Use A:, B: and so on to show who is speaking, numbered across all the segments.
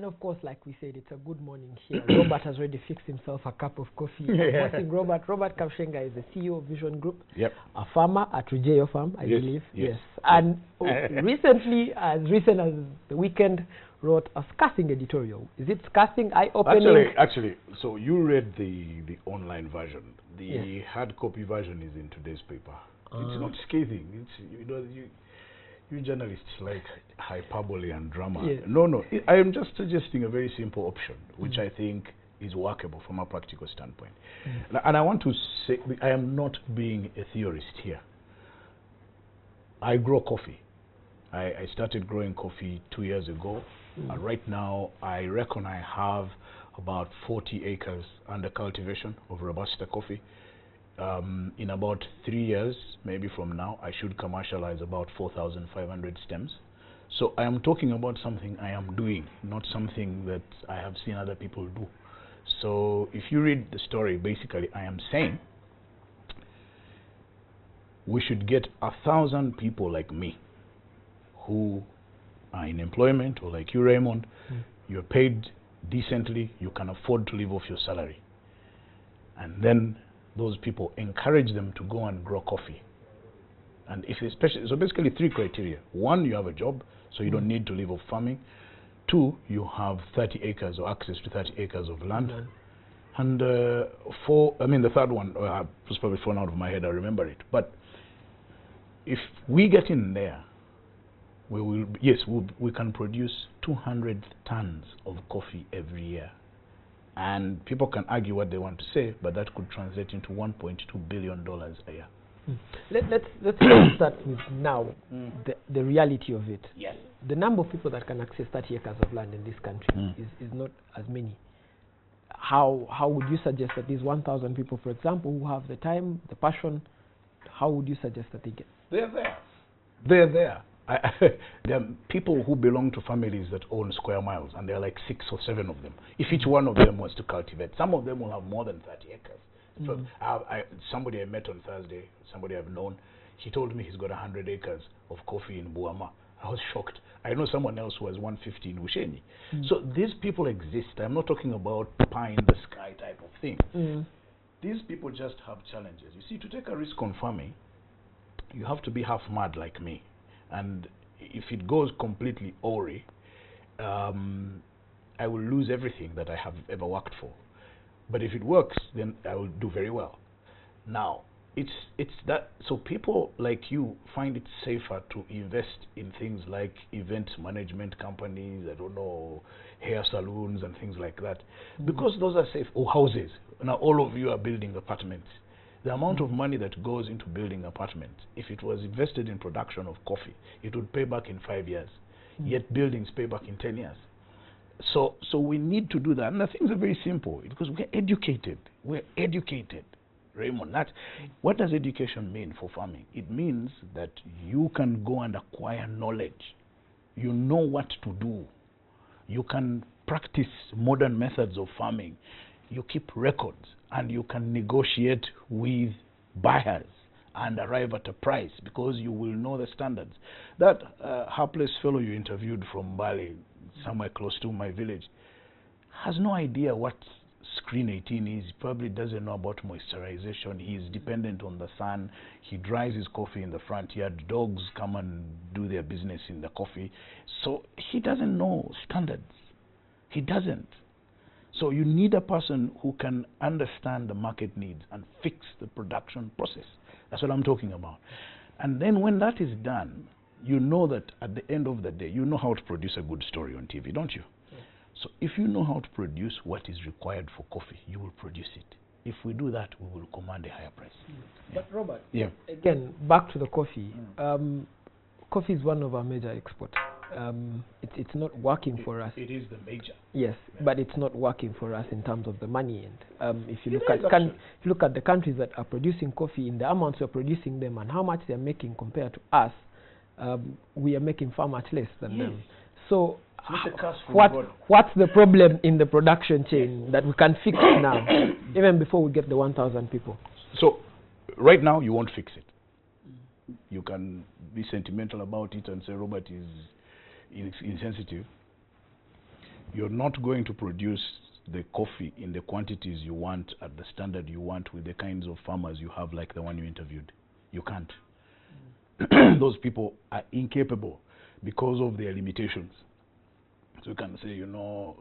A: And of course, like we said, it's a good morning here. Robert has already fixed himself a cup of coffee. I'm hosting Robert. Robert Kabushenga is the CEO of Vision Group, a farmer at Rujeyo Farm, I believe. Yes. And recently, as recent as the weekend, wrote a scathing editorial. Is it scathing, eye-opening?
B: Actually, so you read the online version. The hard copy version is in today's paper. It's not scathing. It's, you journalists like hyperbole and drama. No, I am just suggesting a very simple option, which I think is workable from a practical standpoint. And I want to say, I am not being a theorist here. I grow coffee. I started growing coffee 2 years ago. Right now, I reckon I have about 40 acres under cultivation of Robusta coffee. In about 3 years, maybe from now, I should commercialize about 4,500 stems. So I am talking about something I am doing, not something that I have seen other people do. So if you read the story, basically I am saying we should get 1,000 people like me who are in employment, or like you, Raymond, you're paid decently, you can afford to live off your salary. And then those people, encourage them to go and grow coffee. And if especially, so basically 3 criteria. 1, you have a job, so you don't need to live off farming. 2, you have 30 acres or access to 30 acres of land. And 4, I mean the third one, was probably thrown out of my head, I remember it. But if we get in there, we will, we can produce 200 tons of coffee every year. And people can argue what they want to say, but that could translate into $1.2 billion a year.
A: Let's start with now, the reality of it. The number of people that can access 30 acres of land in this country is not as many. How would you suggest that these 1,000 people, for example, who have the time, the passion, how would you suggest that they get?
B: They're there. They're there. There are people who belong to families that own square miles, and there are like 6 or 7 of them. If each one of them wants to cultivate, some of them will have more than 30 acres. So somebody I met on Thursday, somebody I've known, he told me he's got 100 acres of coffee in Buama. I was shocked. I know someone else who has 150 in Ushenyi. So these people exist. I'm not talking about pie in the sky type of thing. These people just have challenges. You see, to take a risk on farming, you have to be half mad like me. And if it goes completely awry, I will lose everything that I have ever worked for. But if it works, then I will do very well. Now, it's that, so people like you find it safer to invest in things like event management companies, I don't know, hair salons and things like that, because those are safe, or houses. Now all of you are building apartments. The amount of money that goes into building apartments, if it was invested in production of coffee, it would pay back in 5 years. Yet buildings pay back in 10 years. So we need to do that. And the things are very simple, because we're educated. We're educated, Raymond. What does education mean for farming? It means that you can go and acquire knowledge. You know what to do. You can practice modern methods of farming. You keep records, and you can negotiate with buyers and arrive at a price, because you will know the standards. That hapless fellow you interviewed from Bali, somewhere close to my village, has no idea what screen 18 is. He probably doesn't know about moisturization. He is dependent on the sun. He dries his coffee in the front yard. Dogs come and do their business in the coffee. So he doesn't know standards. He doesn't. So you need a person who can understand the market needs and fix the production process. That's what I'm talking about. And then when that is done, you know that at the end of the day, you know how to produce a good story on TV, don't you? So if you know how to produce what is required for coffee, you will produce it. If we do that, we will command a higher price.
A: But Robert, again, back to the coffee. Coffee is one of our major exports. It's not working for us.
B: It is the major.
A: Yes, but it's not working for us in terms of the money end. If you look at the countries that are producing coffee, in the amounts we're producing them and how much they're making compared to us, we are making far much less than them. So what's the problem in the production chain that we can fix now, even before we get the 1,000 people?
B: So right now you won't fix it. You can be sentimental about it and say Robert is insensitive. you're not going to produce the coffee in the quantities you want at the standard you want with the kinds of farmers you have, like the one you interviewed. You can't. Those people are incapable because of their limitations. So you can say, you know,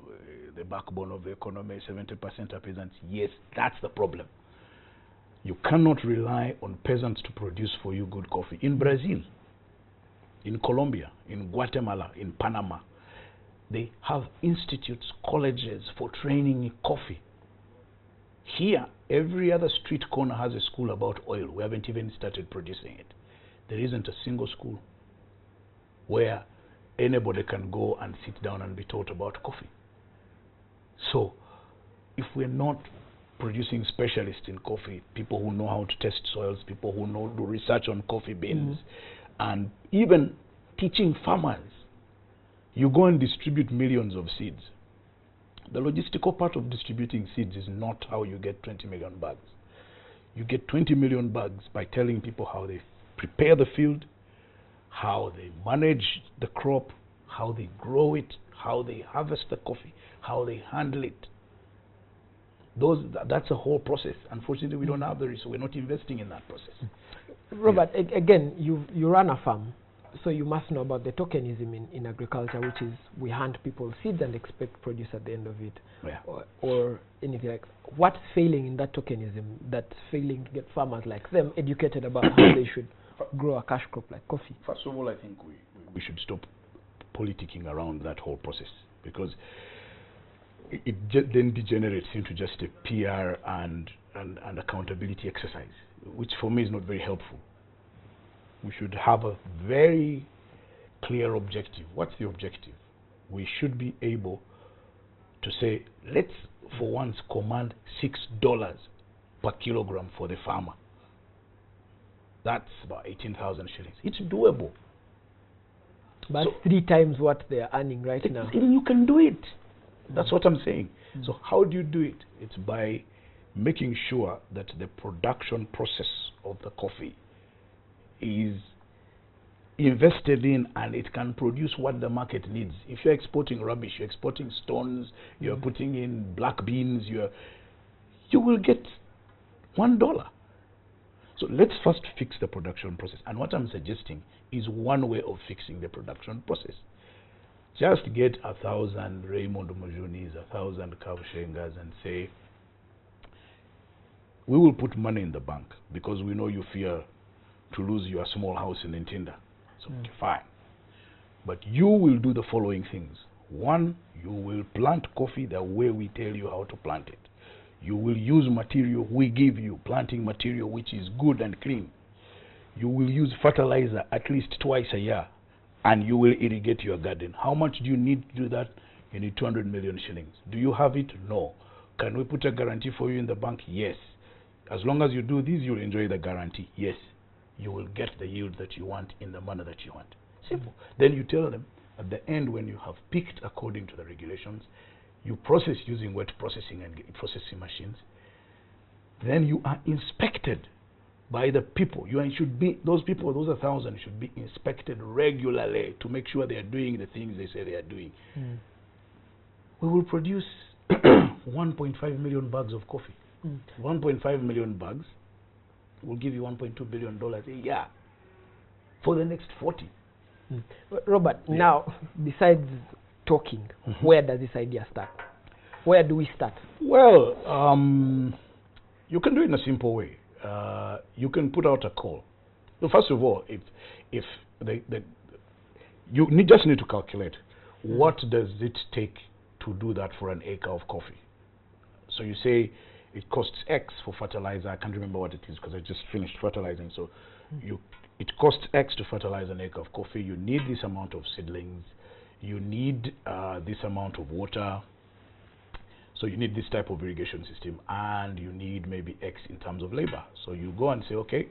B: the backbone of the economy, 70% are peasants. Yes, that's the problem. You cannot rely on peasants to produce for you good coffee. In Brazil, in Colombia, in Guatemala, in Panama, they have institutes, colleges for training in coffee. Here, every other street corner has a school about oil. We haven't even started producing it. There isn't a single school where anybody can go and sit down and be taught about coffee. So, if we're not producing specialists in coffee, people who know how to test soils, people who know do research on coffee beans, and even teaching farmers, you go and distribute millions of seeds. The logistical part of distributing seeds is not how you get 20 million bags. You get 20 million bags by telling people how they prepare the field, how they manage the crop, how they grow it, how they harvest the coffee, how they handle it. That's a whole process. Unfortunately, we don't have the resources. We're not investing in that process.
A: Robert, again, you run a farm, so you must know about the tokenism in agriculture, which is we hand people seeds and expect produce at the end of it, or anything like. What's failing in that tokenism that's failing to get farmers like them educated about how they should grow a cash crop like coffee?
B: First of all, I think we should stop politicking around that whole process, because it then degenerates into just a PR and accountability exercise, which for me is not very helpful. We should have a very clear objective. What's the objective? We should be able to say, let's for once command $6 per kilogram for the farmer. That's about 18,000 shillings. It's doable.
A: But so 3 times what they're earning right now.
B: You can do it. That's what I'm saying. So how do you do it? It's by making sure that the production process of the coffee is invested in and it can produce what the market needs. If you're exporting rubbish, you're exporting stones, you're putting in black beans, you will get $1. So let's first fix the production process. And what I'm suggesting is one way of fixing the production process. Just get 1,000 Raymond Mujunis, 1,000 Kabushengas, and say, we will put money in the bank because we know you fear to lose your small house in Ntinda. So fine. But you will do the following things. One, you will plant coffee the way we tell you how to plant it. You will use material we give you, planting material which is good and clean. You will use fertilizer at least twice a year, and you will irrigate your garden. How much do you need to do that? You need 200 million shillings. Do you have it? No. Can we put a guarantee for you in the bank? Yes. As long as you do this, you'll enjoy the guarantee. Yes. You will get the yield that you want in the manner that you want. Simple. Then you tell them at the end, when you have picked according to the regulations, you process using wet processing and processing machines. Then you are inspected by the people. Should be those people, those 1,000 should be inspected regularly to make sure they are doing the things they say they are doing. We will produce 1.5 million bags of coffee. 1.5 million bags will give you $1.2 billion a year for the next 40.
A: Robert, now, besides talking, where does this idea start? Where do we start?
B: Well, you can do it in a simple way. You can put out a call. So first of all, if you just need to calculate what does it take to do that for an acre of coffee. So you say it costs X for fertilizer. I can't remember what it is because I just finished fertilizing. So it costs X to fertilize an acre of coffee. You need this amount of seedlings. You need this amount of water. So you need this type of irrigation system, and you need maybe X in terms of labor. So you go and say, okay,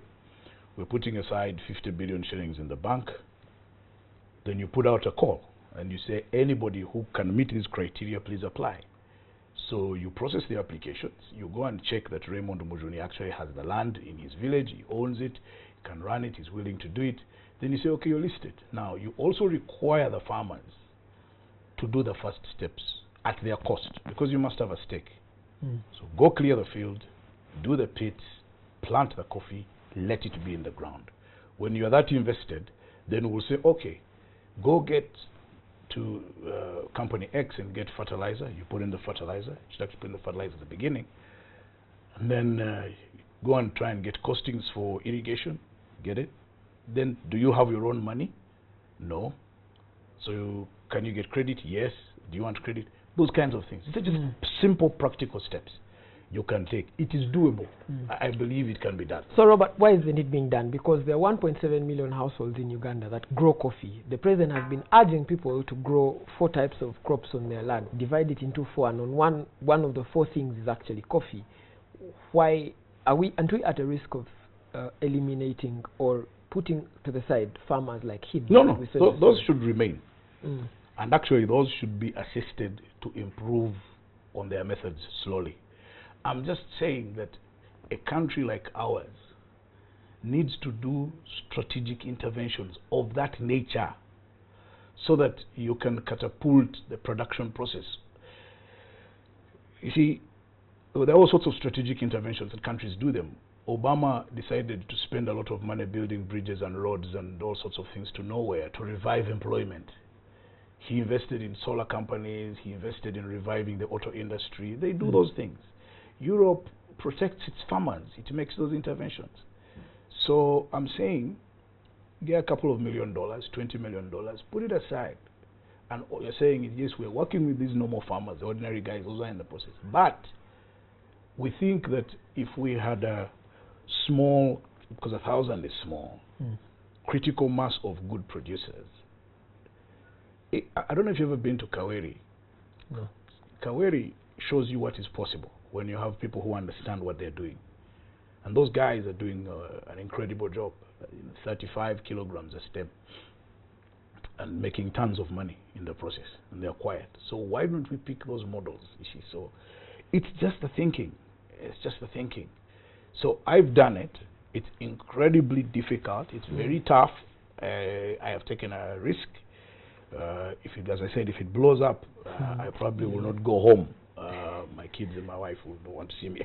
B: we're putting aside 50 billion shillings in the bank. Then you put out a call and you say, anybody who can meet these criteria, please apply. So you process the applications. You go and check that Raymond Mujuni actually has the land in his village. He owns it, he can run it, he's willing to do it. Then you say, okay, you're listed. Now, you also require the farmers to do the first steps. at their cost, because you must have a stake. So go clear the field, do the pits, plant the coffee, let it be in the ground. When you are that invested, then we'll say, okay, go get to company X and get fertilizer. You put in the fertilizer. You should actually put in the fertilizer at the beginning. And then go and try and get costings for irrigation. Get it? Then do you have your own money? No. So can you get credit? Yes. Do you want credit? Those kinds of things. These are just simple, practical steps you can take. It is doable. I believe it can be done.
A: So, Robert, why isn't it being done? Because there are 1.7 million households in Uganda that grow coffee. The president has been urging people to grow 4 types of crops on their land, divide it into 4, and on one of the 4 things is actually coffee. Why aren't we at a risk of eliminating or putting to the side farmers like him?
B: No. Those should remain. And actually, those should be assisted to improve on their methods slowly. I'm just saying that a country like ours needs to do strategic interventions of that nature so that you can catapult the production process. You see, there are all sorts of strategic interventions and countries do them. Obama decided to spend a lot of money building bridges and roads and all sorts of things to nowhere to revive employment. He invested in solar companies, he invested in reviving the auto industry. They do those things. Europe protects its farmers. It makes those interventions. So I'm saying, get a couple of $1 million, $20 million, put it aside. And all you're saying is, yes, we're working with these normal farmers, the ordinary guys, those are in the process. But we think that if we had a small, because 1,000 is small, critical mass of good producers. I don't know if you've ever been to Kaweri.
A: No.
B: Kaweri shows you what is possible when you have people who understand what they're doing. And those guys are doing an incredible job, 35 kilograms a stem, and making tons of money in the process, and they're quiet. So why don't we pick those models, you see? So it's just the thinking. It's just the thinking. So I've done it. It's incredibly difficult. It's very tough. I have taken a risk. As I said, if it blows up, I probably will not go home. My kids and my wife will not want to see me.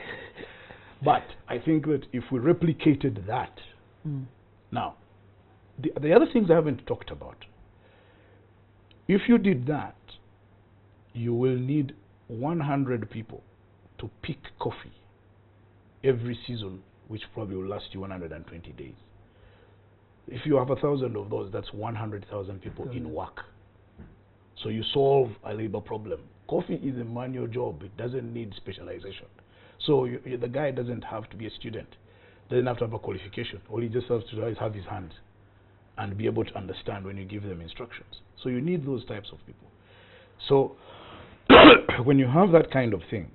B: But I think that if we replicated that, now, the other things I haven't talked about, if you did that, you will need 100 people to pick coffee every season, which probably will last you 120 days. If you have 1,000 of those, that's 100,000 people in work. So you solve a labor problem. Coffee is a manual job. It doesn't need specialization. So the guy doesn't have to be a student. Doesn't have to have a qualification. All he just has to do is have his hands and be able to understand when you give them instructions. So you need those types of people. So when you have that kind of thing,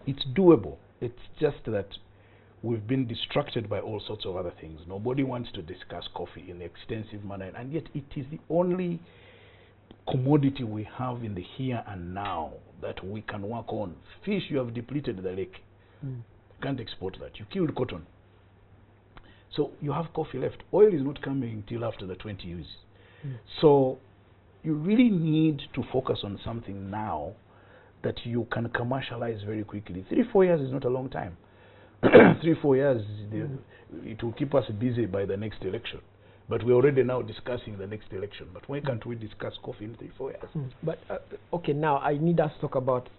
B: it's doable. It's just that we've been distracted by all sorts of other things. Nobody wants to discuss coffee in an extensive manner, and yet it is the only commodity we have in the here and now that we can work on. Fish, you have depleted the lake. You can't export that. You killed cotton. So you have coffee left. Oil is not coming till after the 20 years. So you really need to focus on something now that you can commercialize very quickly. 3-4 years is not a long time. 3-4 years, it will keep us busy by the next election. But we're already now discussing the next election. But why can't we discuss coffee in 3-4 years?
A: But, okay, now I need us to talk about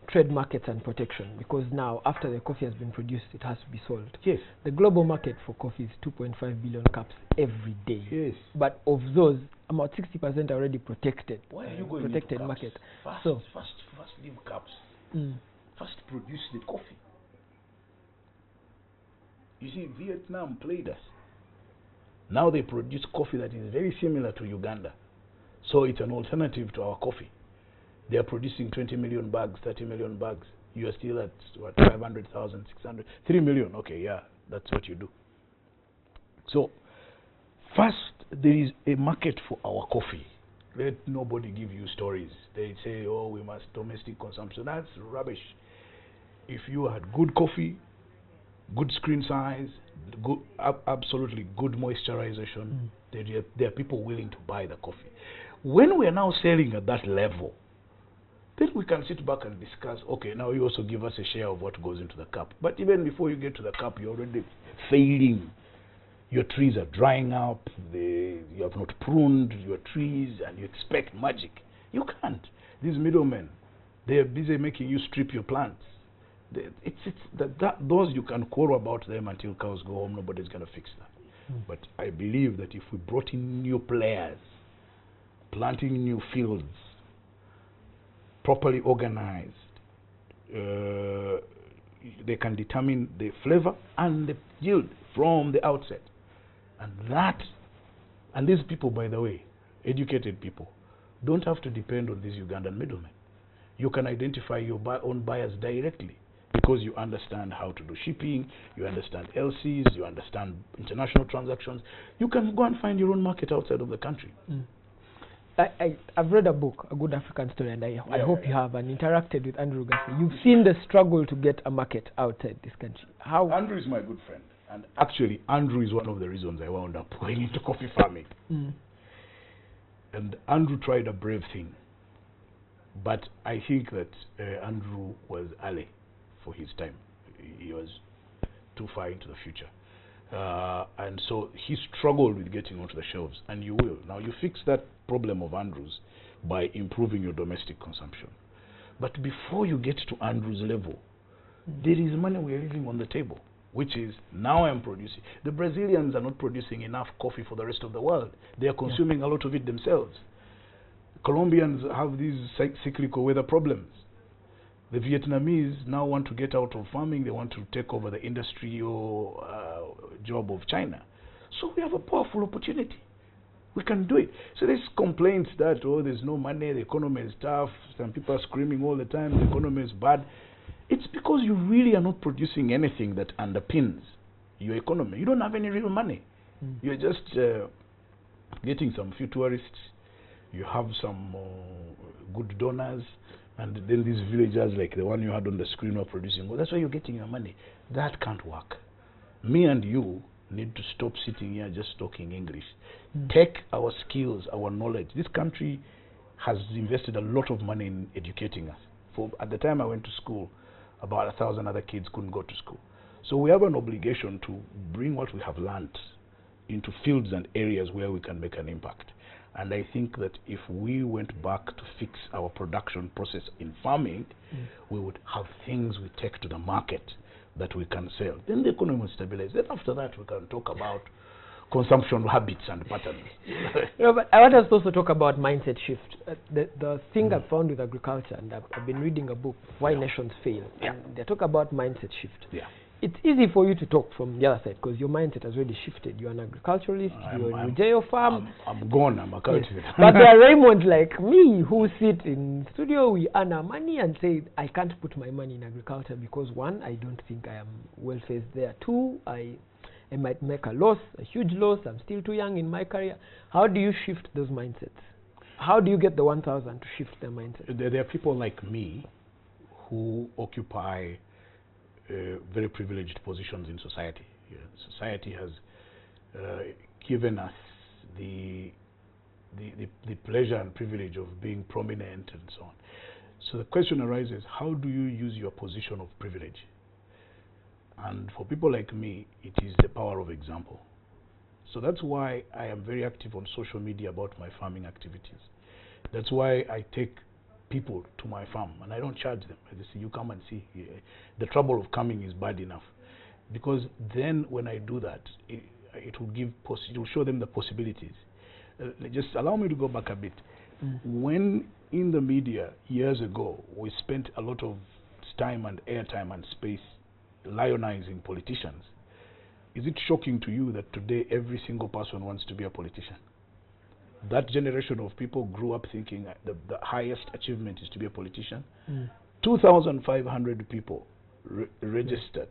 A: trade markets and protection, because now, after the coffee has been produced, it has to be sold.
B: Yes.
A: The global market for coffee is 2.5 billion cups every day.
B: Yes.
A: But of those, about 60% are already protected.
B: Why are you going
A: protected
B: into
A: market?
B: First leave cups. First produce the coffee. You see, Vietnam played us. Now they produce coffee that is very similar to Uganda. So it's an alternative to our coffee. They are producing 20 million bags, 30 million bags. You are still at, what, 500,000, 600, 3 million. Okay, yeah, that's what you do. So first, there is a market for our coffee. Let nobody give you stories. They say, oh, we must domestic consumption. That's rubbish. If you had good coffee, good screen size, good, absolutely good moisturization, there are people willing to buy the coffee. When we are now selling at that level, Then we can sit back and discuss, okay, now you also give us a share of what goes into the cup. But even before you get to the cup, you're already failing. Your trees are drying up, you have not pruned your trees, and you expect magic. You can't. These middlemen, they are busy making you strip your plants. Those you can quarrel about them until cows go home, nobody's going to fix that. But I believe that if we brought in new players, planting new fields, properly organized, they can determine the flavor and the yield from the outset. And these people, by the way, educated people, don't have to depend on these Ugandan middlemen. You can identify your own buyers directly because you understand how to do shipping, you understand LCs, you understand international transactions. You can go and find your own market outside of the country.
A: I've read a book, A Good African Story, and I hope you have, and interacted with Andrew Gassi. You've seen the struggle to get a market outside this country. How?
B: Andrew is my good friend. And actually, Andrew is one of the reasons I wound up going into coffee farming. And Andrew tried a brave thing. But I think that Andrew was early for his time. He was too far into the future. And so he struggled with getting onto the shelves. And you will. Now, you fix that problem of Andrew's by improving your domestic consumption. But before you get to Andrew's level, there is money we are leaving on the table, which is, now I'm producing. The Brazilians are not producing enough coffee for the rest of the world. They are consuming a lot of it themselves. Colombians have these cyclical weather problems. The Vietnamese now want to get out of farming. They want to take over the industrial job of China. So we have a powerful opportunity. We can do it. So there's complaints that, oh, there's no money, the economy is tough, some people are screaming all the time, the economy is bad. It's because you really are not producing anything that underpins your economy. You don't have any real money. You're just getting some few tourists. You have some good donors, and then these villagers like the one you had on the screen are producing. Well, that's why you're getting your money. That can't work. Me and you need to stop sitting here just talking English. Take our skills, our knowledge. This country has invested a lot of money in educating us. At the time I went to school, about 1,000 other kids couldn't go to school. So we have an obligation to bring what we have learned into fields and areas where we can make an impact. And I think that if we went back to fix our production process in farming, we would have things we take to the market that we can sell. Then the economy will stabilize. Then after that, we can talk about consumption habits and patterns.
A: But I want us to also talk about mindset shift. The thing I've found with agriculture, and I've been reading a book, Why Nations Fail, and they talk about mindset shift. It's easy for you to talk from the other side because your mindset has already shifted. You're an agriculturalist, you're in your farm.
B: I'm gone, I'm a cultivate.
A: But there are Raymonds like me who sit in studio, we earn our money and say, I can't put my money in agriculture because one, I don't think I am well faced there. Two, I might make a loss, a huge loss. I'm still too young in my career. How do you shift those mindsets? How do you get the 1,000 to shift their mindset?
B: There are people like me who occupy very privileged positions in society. Society has given us the pleasure and privilege of being prominent and so on. So the question arises, how do you use your position of privilege? And for people like me, it is the power of example. So that's why I am very active on social media about my farming activities. That's why I take people to my farm and I don't charge them. I just say, you come and see. The trouble of coming is bad enough. Because then when I do that, it will show them the possibilities. Just allow me to go back a bit. When in the media years ago, we spent a lot of time and airtime and space lionizing politicians, is it shocking to you that today every single person wants to be a politician? That generation of people grew up thinking the highest achievement is to be a politician. 2,500 people registered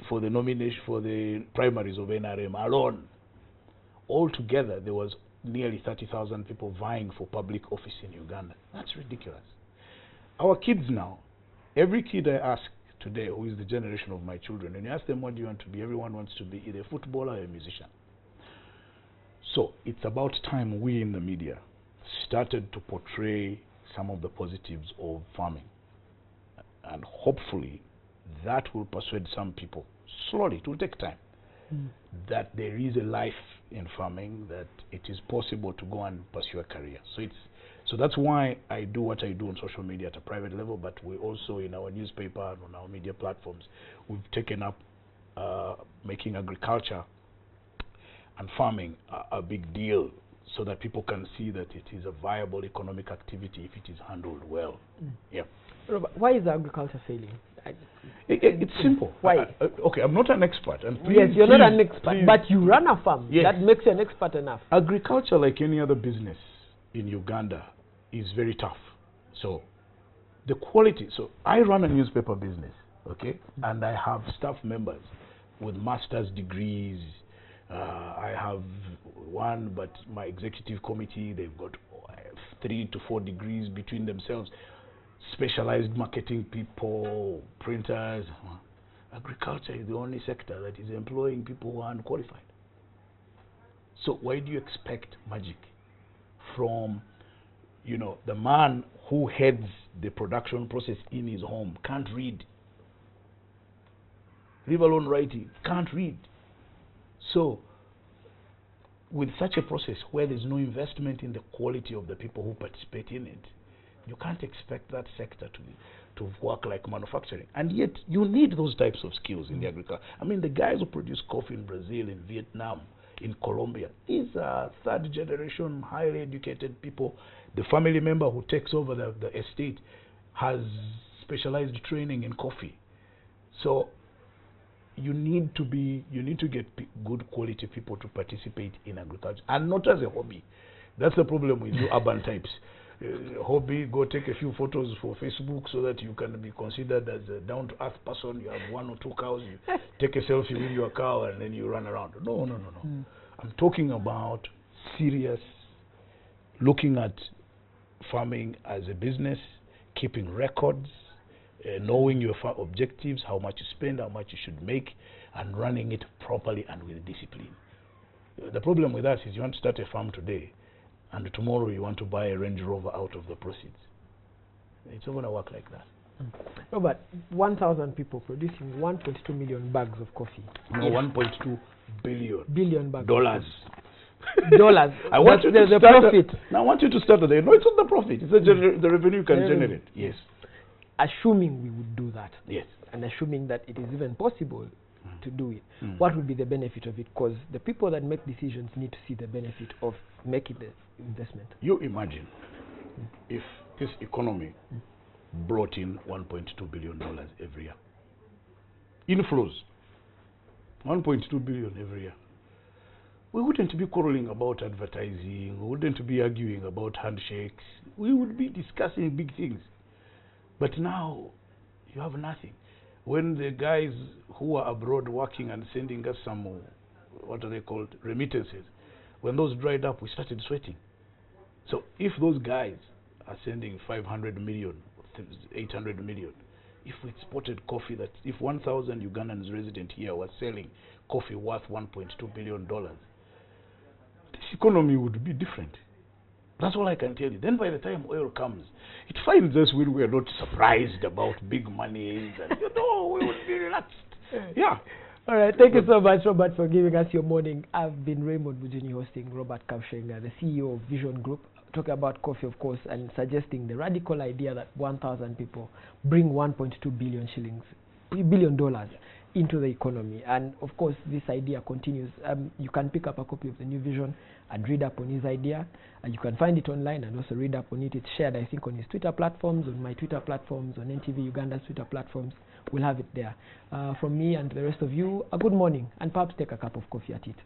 B: for the nomination for the primaries of NRM alone. Altogether, there was nearly 30,000 people vying for public office in Uganda. That's ridiculous. Our kids now, every kid I ask today who is the generation of my children, and you ask them what do you want to be, everyone wants to be either a footballer or a musician. So it's about time we in the media started to portray some of the positives of farming. And hopefully that will persuade some people, slowly, it will take time, that there is a life in farming, that it is possible to go and pursue a career. So that's why I do what I do on social media at a private level, but we also, in our newspaper and on our media platforms, we've taken up making agriculture and farming a big deal, so that people can see that it is a viable economic activity if it is handled well. Yeah.
A: Robert, why is agriculture failing?
B: It's simple.
A: Why?
B: Okay, I'm not an expert. And please,
A: yes, you're not an expert, but you run a farm.
B: Yes.
A: That makes you an expert enough.
B: Agriculture, like any other business in Uganda, is very tough. So the quality, so I run a newspaper business, okay, and I have staff members with master's degrees. I have one, but my executive committee, they've got 3 to 4 degrees between themselves. Specialized marketing people, printers. Agriculture is the only sector that is employing people who are unqualified. So why do you expect magic from, the man who heads the production process in his home can't read, leave alone writing, can't read? So with such a process where there's no investment in the quality of the people who participate in it, you can't expect that sector to work like manufacturing. And yet you need those types of skills in the agriculture. I mean, the guys who produce coffee in Brazil, in Vietnam, in Colombia, these are third generation, highly educated people. The family member who takes over the estate has specialized training in coffee. So you need to get good quality people to participate in agriculture, and not as a hobby. That's the problem with you urban types. Hobby, go take a few photos for Facebook so that you can be considered as a down-to-earth person. You have 1 or 2 cows, you take a selfie with your cow, and then you run around. No. I'm talking about serious, looking at farming as a business, keeping records, knowing your objectives, how much you spend, how much you should make, and running it properly and with discipline. The problem with us is you want to start a farm today, and tomorrow you want to buy a Range Rover out of the proceeds. It's not going to work like that.
A: Robert, 1,000 people producing 1.2 million bags of coffee.
B: No, 1.2 billion
A: bags.
B: Dollars.
A: Dollars.
B: I want you to
A: the
B: start
A: profit.
B: Now I want you to start there. No, it's not the profit. It's the revenue you can generate. Yes.
A: Assuming we would do that.
B: Yes.
A: And assuming that it is even possible to do it, what would be the benefit of it? Because the people that make decisions need to see the benefit of making the investment.
B: You imagine if this economy brought in $1.2 billion every year. Inflows, 1.2 billion every year. We wouldn't be quarreling about advertising. We wouldn't be arguing about handshakes. We would be discussing big things. But now you have nothing. When the guys who are abroad working and sending us some, what are they called, remittances, when those dried up, we started sweating. So if those guys are sending 500 million, 800 million, if we exported coffee, that if 1,000 Ugandans resident here were selling coffee worth $1.2 billion, this economy would be different. That's all I can tell you. Then by the time oil comes, it finds us when we are not surprised about big monies, and we would be relaxed. Yeah.
A: All right. Thank you so much, Robert, for giving us your morning. I've been Raymond Bujini hosting Robert Kabushenga, the CEO of Vision Group, talking about coffee, of course, and suggesting the radical idea that 1,000 people bring $1.2 billion into the economy. And of course, this idea continues. You can pick up a copy of the New Vision and read up on his idea. And you can find it online and also read up on it. It's shared, I think, on his Twitter platforms, on my Twitter platforms, on NTV Uganda's Twitter platforms. We'll have it there. From me and the rest of you, a good morning, and perhaps take a cup of coffee at it.